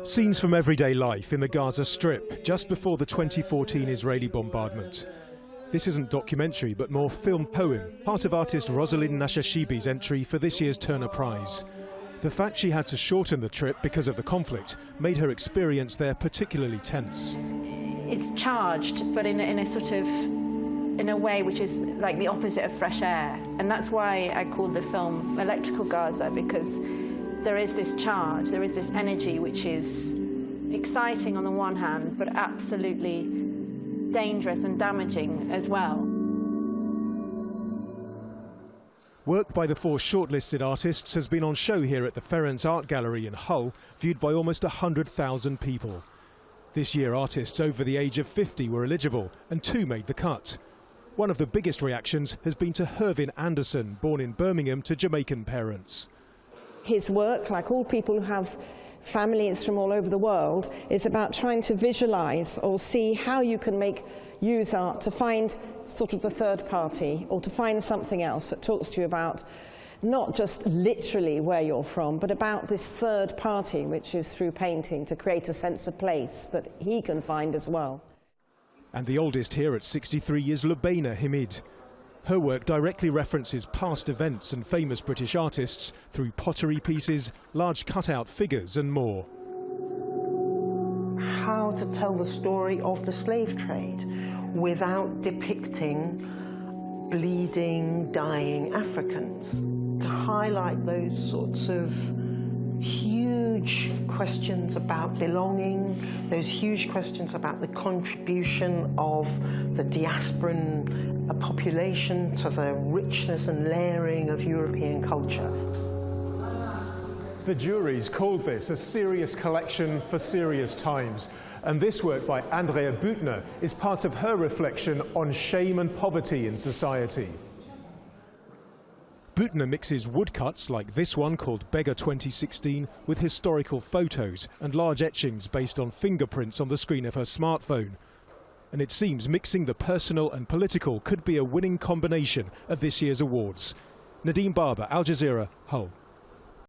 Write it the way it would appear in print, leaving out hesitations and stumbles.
Scenes from everyday life in the Gaza Strip, just before the 2014 Israeli bombardment. This isn't documentary, but more film poem, part of artist Rosalind Nashashibi's entry for this year's Turner Prize. The fact she had to shorten the trip because of the conflict made her experience there particularly tense. It's charged, but in a way which is like the opposite of fresh air. And that's why I called the film Electrical Gaza, because there is this charge, there is this energy which is exciting on the one hand, but absolutely dangerous and damaging as well. Work by the 4 shortlisted artists has been on show here at the Ferenc Art Gallery in Hull, viewed by almost 100,000 people. This year, artists over the age of 50 were eligible, and 2 made the cut. One of the biggest reactions has been to Hervin Anderson, born in Birmingham to Jamaican parents. His work, like all people who have families from all over the world, is about trying to visualize or see how you can use art to find sort of the third party, or to find something else that talks to you about not just literally where you're from, but about this third party, which is through painting, to create a sense of place that he can find as well. And the oldest here at 63 is Lubaina Hamid. Her work directly references past events and famous British artists through pottery pieces, large cutout figures and more. How to tell the story of the slave trade without depicting bleeding, dying Africans. To highlight those sorts of huge questions about belonging, those huge questions about the contribution of the diasporan population to the richness and layering of European culture. The juries called this a serious collection for serious times. And this work by Andrea Büttner is part of her reflection on shame and poverty in society. Büttner mixes woodcuts like this one called Beggar 2016 with historical photos and large etchings based on fingerprints on the screen of her smartphone. And it seems mixing the personal and political could be a winning combination of this year's awards. Nadim, Al Jazeera, Hull.